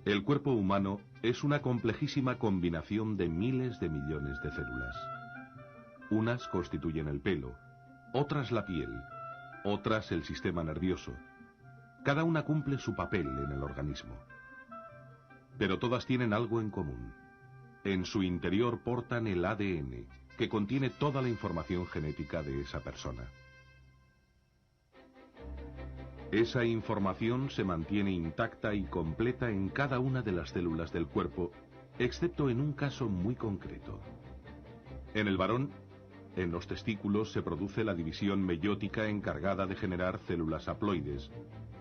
El cuerpo humano es una complejísima combinación de miles de millones de células. Unas constituyen el pelo, otras la piel, otras el sistema nervioso. Cada una cumple su papel en el organismo. Pero todas tienen algo en común. En su interior portan el ADN, que contiene toda la información genética de esa persona. Esa información se mantiene intacta y completa en cada una de las células del cuerpo, excepto en un caso muy concreto. En el varón, en los testículos se produce la división meiótica encargada de generar células haploides,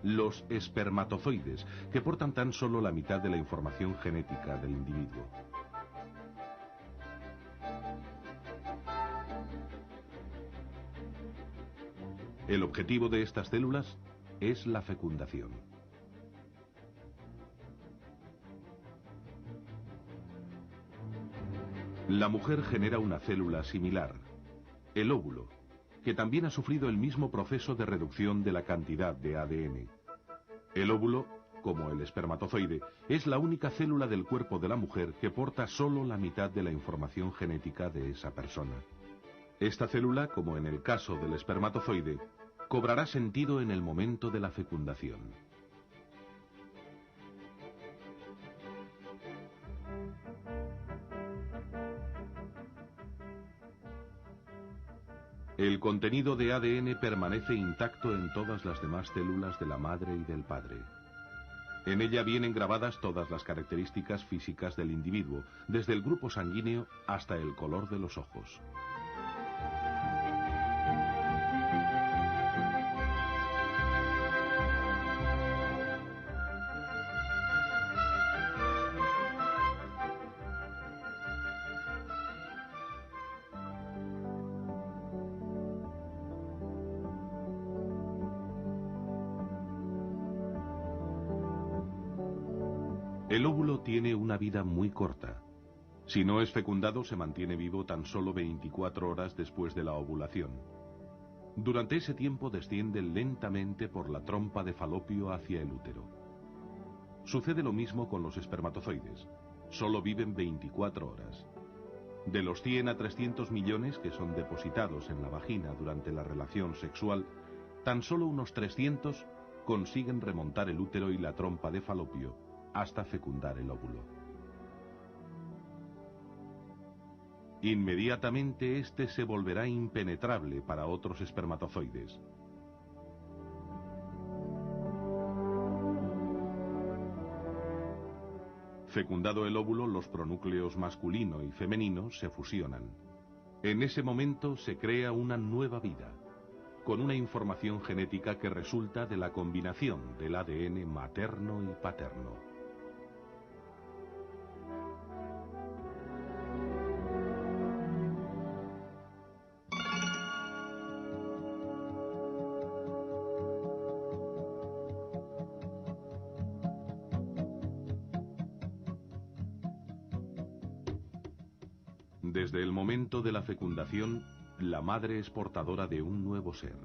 los espermatozoides, que portan tan solo la mitad de la información genética del individuo. El objetivo de estas células es la fecundación. La mujer genera una célula similar, el óvulo, que también ha sufrido el mismo proceso de reducción de la cantidad de ADN. El óvulo, como el espermatozoide, es la única célula del cuerpo de la mujer que porta solo la mitad de la información genética de esa persona. Esta célula, como en el caso del espermatozoide, cobrará sentido en el momento de la fecundación. El contenido de ADN permanece intacto en todas las demás células de la madre y del padre. En ella vienen grabadas todas las características físicas del individuo, desde el grupo sanguíneo hasta el color de los ojos. El óvulo tiene una vida muy corta. Si no es fecundado, se mantiene vivo tan solo 24 horas después de la ovulación. Durante ese tiempo desciende lentamente por la trompa de Falopio hacia el útero. Sucede lo mismo con los espermatozoides. Solo viven 24 horas. De los 100 a 300 millones que son depositados en la vagina durante la relación sexual, tan solo unos 300 consiguen remontar el útero y la trompa de Falopio hasta fecundar el óvulo. Inmediatamente este se volverá impenetrable para otros espermatozoides. Fecundado el óvulo, los pronúcleos masculino y femenino se fusionan. En ese momento se crea una nueva vida, con una información genética que resulta de la combinación del ADN materno y paterno. Desde el momento de la fecundación, la madre es portadora de un nuevo ser,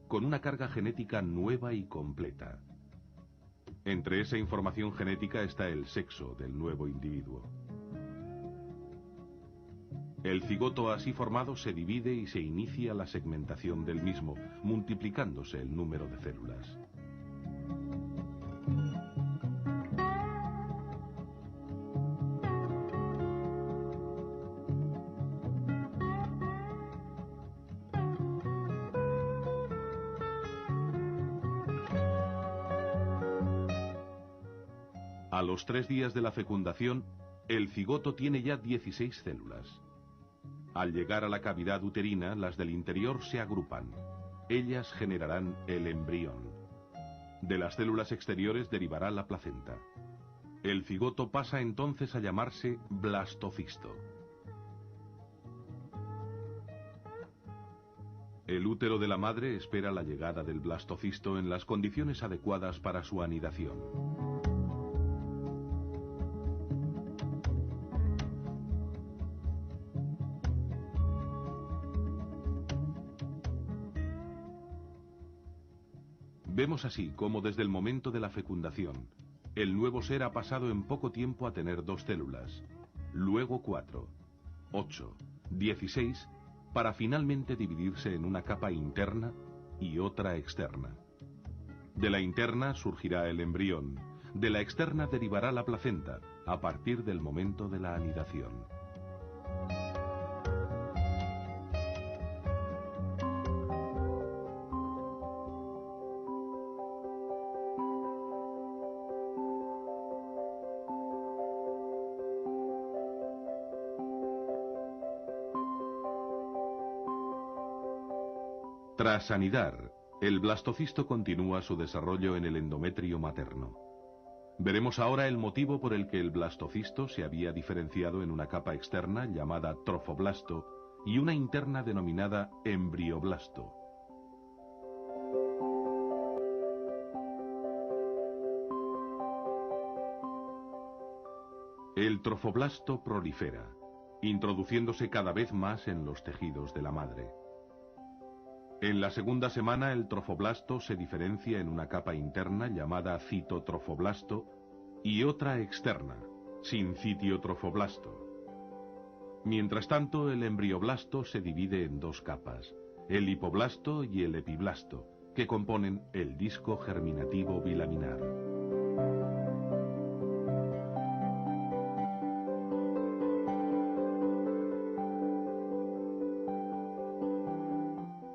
con una carga genética nueva y completa. Entre esa información genética está el sexo del nuevo individuo. El cigoto así formado se divide y se inicia la segmentación del mismo, multiplicándose el número de células. A los 3 días de la fecundación, el cigoto tiene ya 16 células. Al llegar a la cavidad uterina, las del interior se agrupan. Ellas generarán el embrión. De las células exteriores derivará la placenta. El cigoto pasa entonces a llamarse blastocisto. El útero de la madre espera la llegada del blastocisto en las condiciones adecuadas para su anidación. Vemos así cómo desde el momento de la fecundación, el nuevo ser ha pasado en poco tiempo a tener 2 células, luego 4, 8, 16, para finalmente dividirse en una capa interna y otra externa. De la interna surgirá el embrión, de la externa derivará la placenta, a partir del momento de la anidación. Tras anidar, el blastocisto continúa su desarrollo en el endometrio materno. Veremos ahora el motivo por el que el blastocisto se había diferenciado en una capa externa llamada trofoblasto y una interna denominada embrioblasto. El trofoblasto prolifera, introduciéndose cada vez más en los tejidos de la madre. En la segunda semana el trofoblasto se diferencia en una capa interna llamada citotrofoblasto y otra externa, sincitiotrofoblasto. Mientras tanto, el embrioblasto se divide en 2 capas, el hipoblasto y el epiblasto, que componen el disco germinativo bilaminar.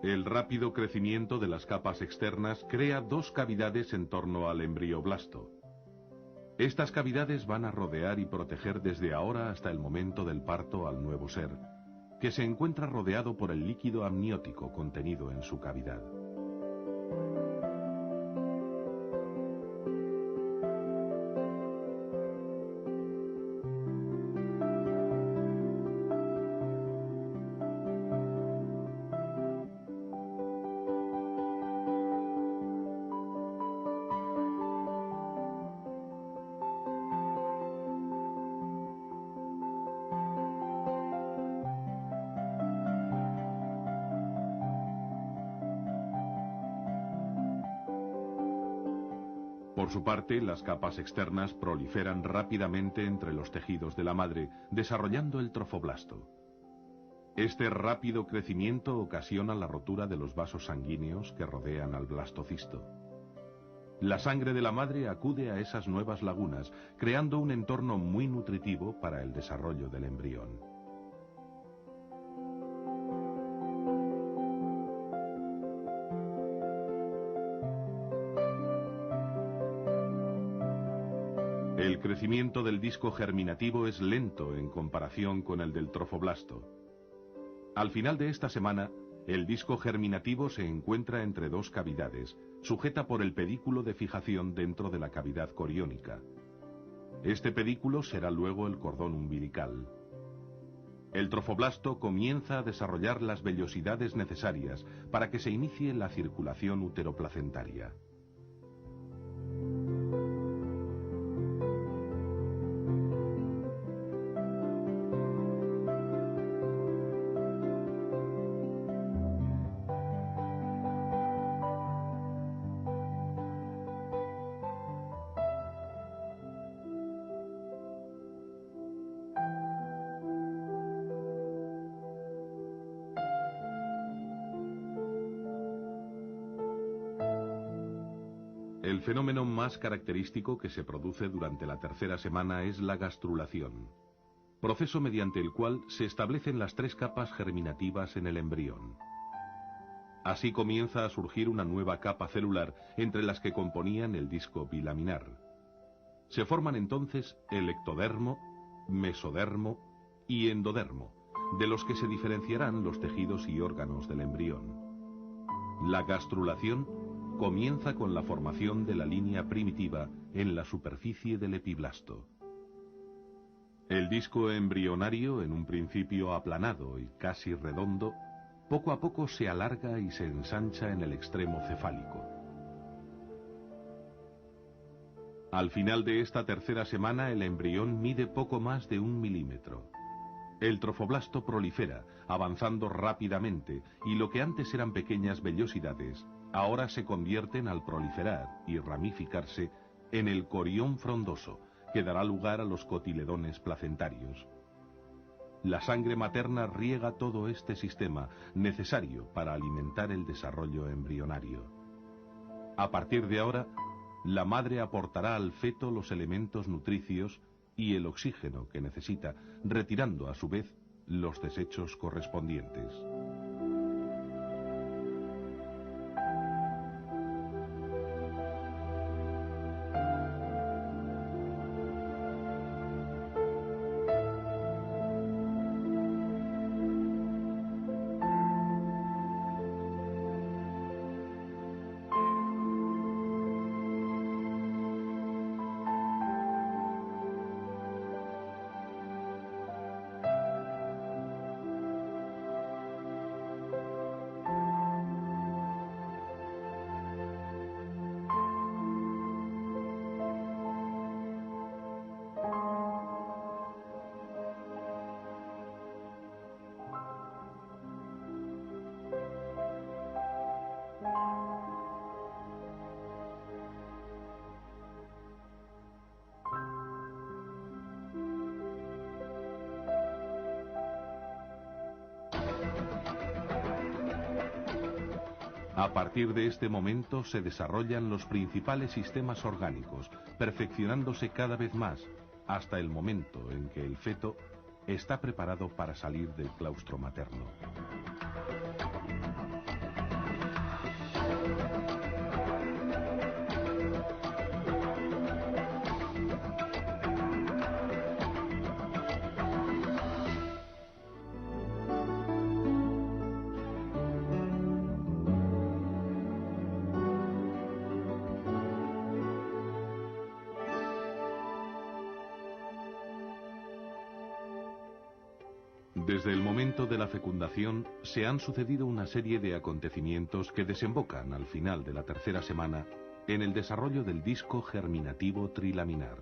El rápido crecimiento de las capas externas crea 2 cavidades en torno al embrioblasto. Estas cavidades van a rodear y proteger desde ahora hasta el momento del parto al nuevo ser, que se encuentra rodeado por el líquido amniótico contenido en su cavidad. Por su parte, las capas externas proliferan rápidamente entre los tejidos de la madre, desarrollando el trofoblasto. Este rápido crecimiento ocasiona la rotura de los vasos sanguíneos que rodean al blastocisto. La sangre de la madre acude a esas nuevas lagunas, creando un entorno muy nutritivo para el desarrollo del embrión. El crecimiento del disco germinativo es lento en comparación con el del trofoblasto. Al final de esta semana, el disco germinativo se encuentra entre 2 cavidades, sujeta por el pedículo de fijación dentro de la cavidad coriónica. Este pedículo será luego el cordón umbilical. El trofoblasto comienza a desarrollar las vellosidades necesarias para que se inicie la circulación uteroplacentaria. El fenómeno más característico que se produce durante la tercera semana es la gastrulación, proceso mediante el cual se establecen las 3 capas germinativas en el embrión. Así comienza a surgir una nueva capa celular entre las que componían el disco bilaminar. Se forman entonces el ectodermo, mesodermo y endodermo, de los que se diferenciarán los tejidos y órganos del embrión. La gastrulación comienza con la formación de la línea primitiva en la superficie del epiblasto. El disco embrionario, en un principio aplanado y casi redondo, poco a poco se alarga y se ensancha en el extremo cefálico. Al final de esta tercera semana, el embrión mide poco más de 1 milímetro. El trofoblasto prolifera, avanzando rápidamente, y lo que antes eran pequeñas vellosidades, ahora se convierten al proliferar y ramificarse en el corión frondoso, que dará lugar a los cotiledones placentarios. La sangre materna riega todo este sistema, necesario para alimentar el desarrollo embrionario. A partir de ahora, la madre aportará al feto los elementos nutricios y el oxígeno que necesita, retirando a su vez los desechos correspondientes. A partir de este momento se desarrollan los principales sistemas orgánicos, perfeccionándose cada vez más, hasta el momento en que el feto está preparado para salir del claustro materno. Desde el momento de la fecundación se han sucedido una serie de acontecimientos que desembocan al final de la tercera semana en el desarrollo del disco germinativo trilaminar.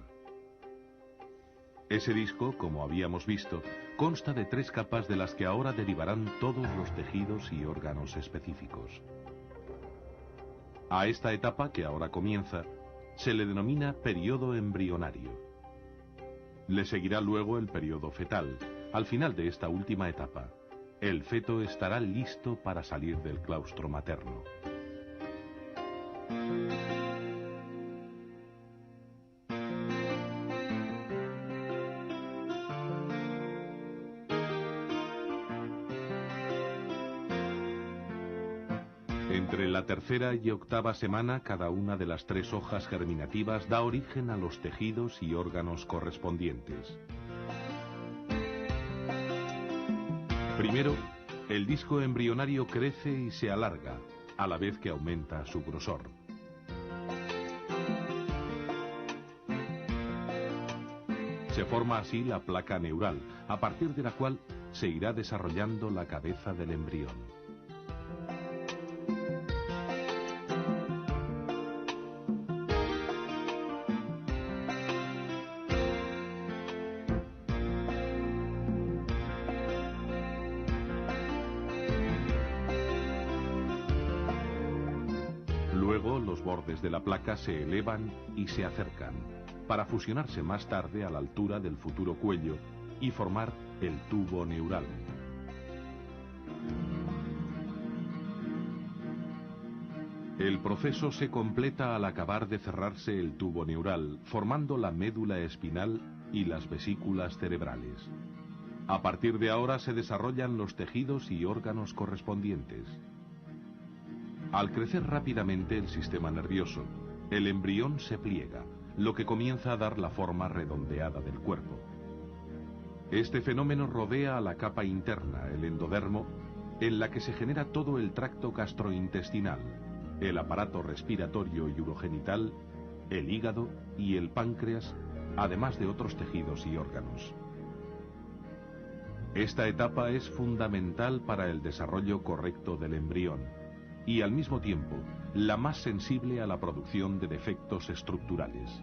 Ese disco, como habíamos visto, consta de 3 capas de las que ahora derivarán todos los tejidos y órganos específicos. A esta etapa, que ahora comienza, se le denomina periodo embrionario. Le seguirá luego el periodo fetal. Al final de esta última etapa, el feto estará listo para salir del claustro materno. Entre la tercera y octava semana, cada una de las 3 hojas germinativas da origen a los tejidos y órganos correspondientes. Primero, el disco embrionario crece y se alarga, a la vez que aumenta su grosor. Se forma así la placa neural, a partir de la cual se irá desarrollando la cabeza del embrión. Luego, los bordes de la placa se elevan y se acercan, para fusionarse más tarde a la altura del futuro cuello y formar el tubo neural. El proceso se completa al acabar de cerrarse el tubo neural, formando la médula espinal y las vesículas cerebrales. A partir de ahora se desarrollan los tejidos y órganos correspondientes. Al crecer rápidamente el sistema nervioso, el embrión se pliega, lo que comienza a dar la forma redondeada del cuerpo. Este fenómeno rodea a la capa interna, el endodermo, en la que se genera todo el tracto gastrointestinal, el aparato respiratorio y urogenital, el hígado y el páncreas, además de otros tejidos y órganos. Esta etapa es fundamental para el desarrollo correcto del embrión y al mismo tiempo la más sensible a la producción de defectos estructurales.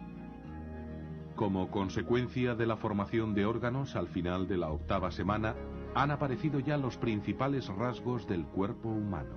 Como consecuencia de la formación de órganos al final de la octava semana, han aparecido ya los principales rasgos del cuerpo humano.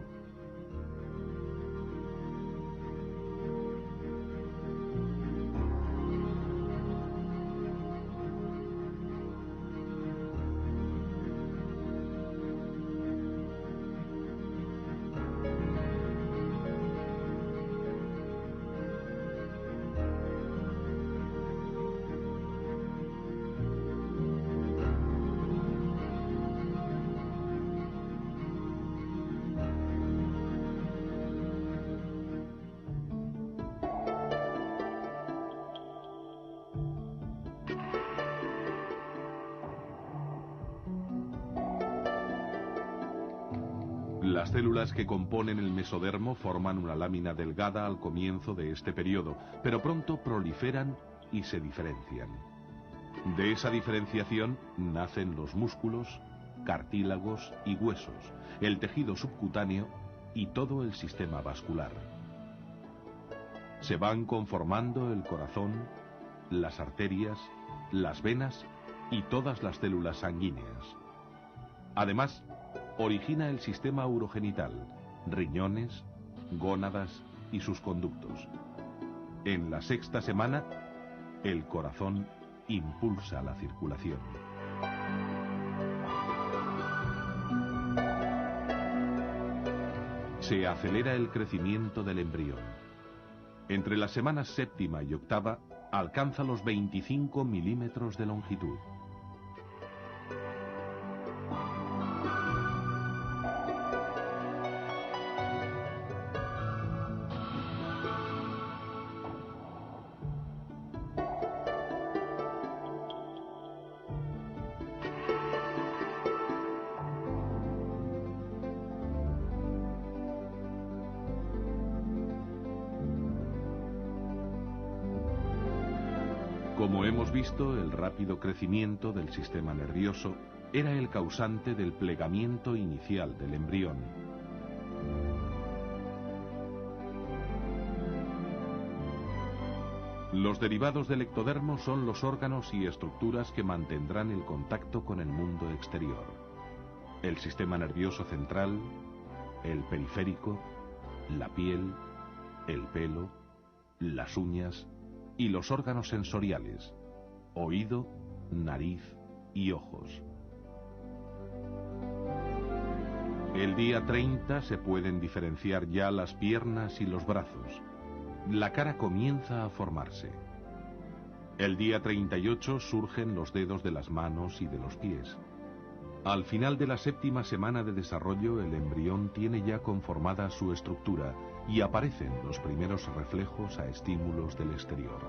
Las células que componen el mesodermo forman una lámina delgada al comienzo de este periodo, pero pronto proliferan y se diferencian. De esa diferenciación nacen los músculos, cartílagos y huesos, el tejido subcutáneo y todo el sistema vascular. Se van conformando el corazón, las arterias, las venas y todas las células sanguíneas. Además, origina el sistema urogenital, riñones, gónadas y sus conductos. En la sexta semana, el corazón impulsa la circulación. Se acelera el crecimiento del embrión. Entre las semanas séptima y octava, alcanza los 25 milímetros de longitud. Como hemos visto, el rápido crecimiento del sistema nervioso era el causante del plegamiento inicial del embrión. Los derivados del ectodermo son los órganos y estructuras que mantendrán el contacto con el mundo exterior. El sistema nervioso central, el periférico, la piel, el pelo, las uñas y los órganos sensoriales, oído, nariz y ojos. El día 30 se pueden diferenciar ya las piernas y los brazos. La cara comienza a formarse. El día 38 surgen los dedos de las manos y de los pies. Al final de la séptima semana de desarrollo, el embrión tiene ya conformada su estructura y aparecen los primeros reflejos a estímulos del exterior.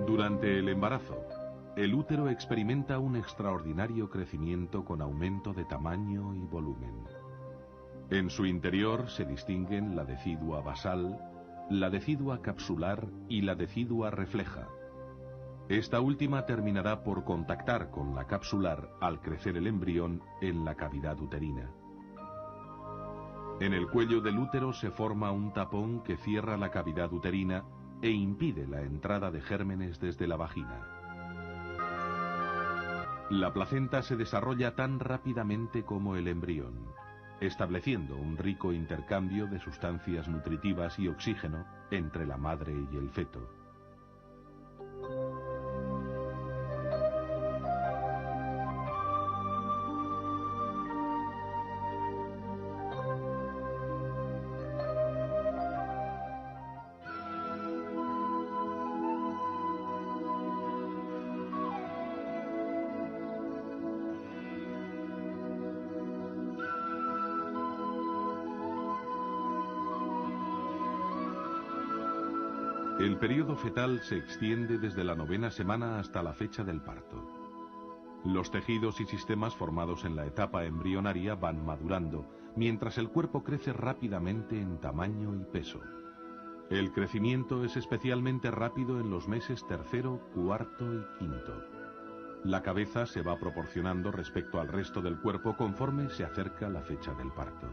Durante el embarazo, el útero experimenta un extraordinario crecimiento con aumento de tamaño y volumen. En su interior se distinguen la decidua basal, la decidua capsular y la decidua refleja. Esta última terminará por contactar con la capsular al crecer el embrión en la cavidad uterina. En el cuello del útero se forma un tapón que cierra la cavidad uterina e impide la entrada de gérmenes desde la vagina. La placenta se desarrolla tan rápidamente como el embrión, estableciendo un rico intercambio de sustancias nutritivas y oxígeno entre la madre y el feto. El periodo fetal se extiende desde la 9ª semana hasta la fecha del parto. Los tejidos y sistemas formados en la etapa embrionaria van madurando, mientras el cuerpo crece rápidamente en tamaño y peso. El crecimiento es especialmente rápido en los meses tercero, cuarto y quinto. La cabeza se va proporcionando respecto al resto del cuerpo conforme se acerca la fecha del parto.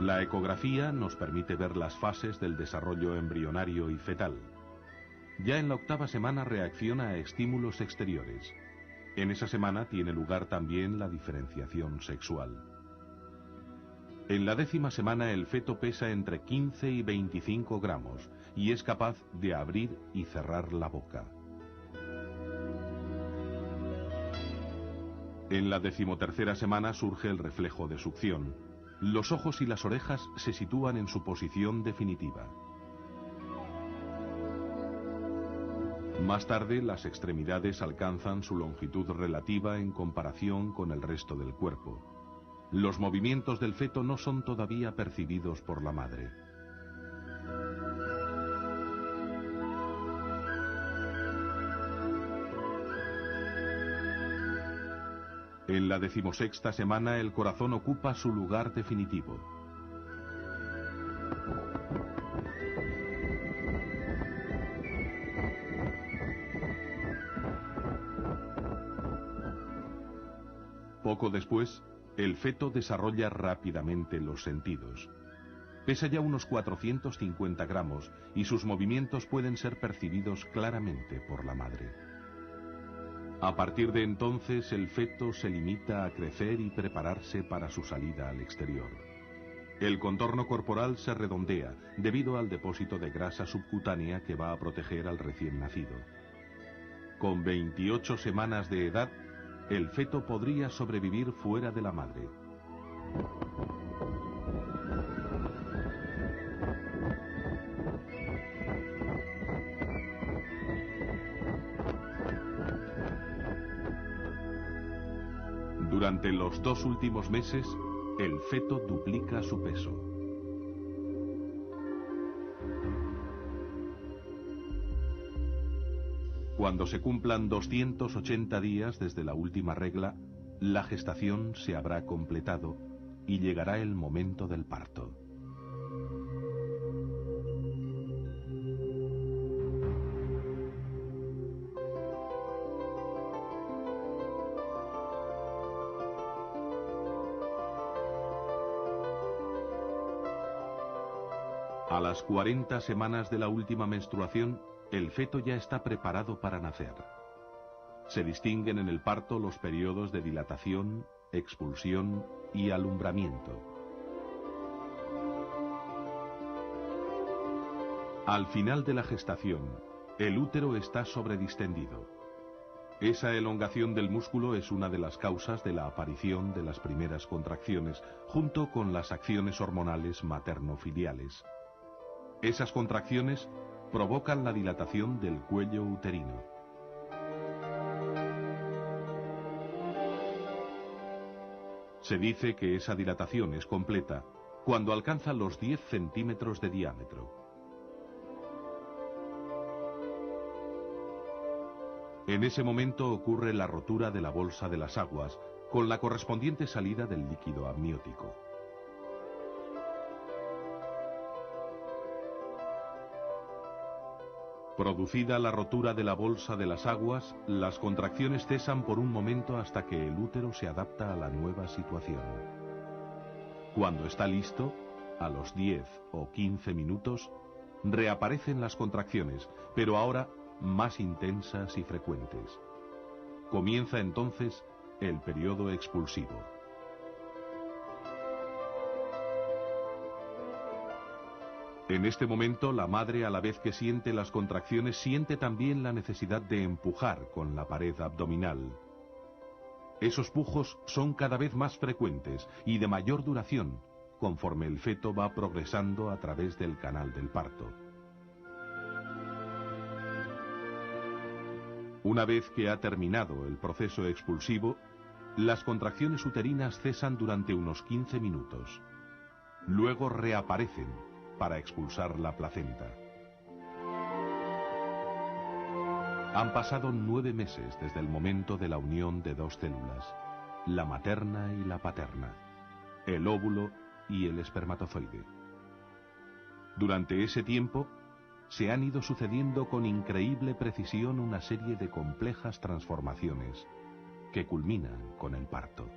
La ecografía nos permite ver las fases del desarrollo embrionario y fetal. Ya en la 8ª semana reacciona a estímulos exteriores. En esa semana tiene lugar también la diferenciación sexual. En la 10ª semana el feto pesa entre 15 y 25 gramos y es capaz de abrir y cerrar la boca. En la 13ª semana surge el reflejo de succión. Los ojos y las orejas se sitúan en su posición definitiva. Más tarde, las extremidades alcanzan su longitud relativa en comparación con el resto del cuerpo. Los movimientos del feto no son todavía percibidos por la madre. En la 16ª semana, el corazón ocupa su lugar definitivo. Poco después, el feto desarrolla rápidamente los sentidos. Pesa ya unos 450 gramos y sus movimientos pueden ser percibidos claramente por la madre. A partir de entonces, el feto se limita a crecer y prepararse para su salida al exterior. El contorno corporal se redondea debido al depósito de grasa subcutánea que va a proteger al recién nacido. Con 28 semanas de edad, el feto podría sobrevivir fuera de la madre. Durante los 2 últimos meses, el feto duplica su peso. Cuando se cumplan 280 días desde la última regla, la gestación se habrá completado y llegará el momento del parto. A las 40 semanas de la última menstruación, el feto ya está preparado para nacer. Se distinguen en el parto los periodos de dilatación, expulsión y alumbramiento. Al final de la gestación, el útero está sobredistendido. Esa elongación del músculo es una de las causas de la aparición de las primeras contracciones, junto con las acciones hormonales materno-filiales. Esas contracciones provocan la dilatación del cuello uterino. Se dice que esa dilatación es completa cuando alcanza los 10 centímetros de diámetro. En ese momento ocurre la rotura de la bolsa de las aguas, con la correspondiente salida del líquido amniótico. Producida la rotura de la bolsa de las aguas, las contracciones cesan por un momento hasta que el útero se adapta a la nueva situación. Cuando está listo, a los 10 o 15 minutos, reaparecen las contracciones, pero ahora más intensas y frecuentes. Comienza entonces el periodo expulsivo. En este momento, la madre, a la vez que siente las contracciones, siente también la necesidad de empujar con la pared abdominal. Esos pujos son cada vez más frecuentes y de mayor duración, conforme el feto va progresando a través del canal del parto. Una vez que ha terminado el proceso expulsivo, las contracciones uterinas cesan durante unos 15 minutos. Luego reaparecen para expulsar la placenta. Han pasado 9 meses desde el momento de la unión de dos células, la materna y la paterna, el óvulo y el espermatozoide. Durante ese tiempo, se han ido sucediendo con increíble precisión una serie de complejas transformaciones que culminan con el parto.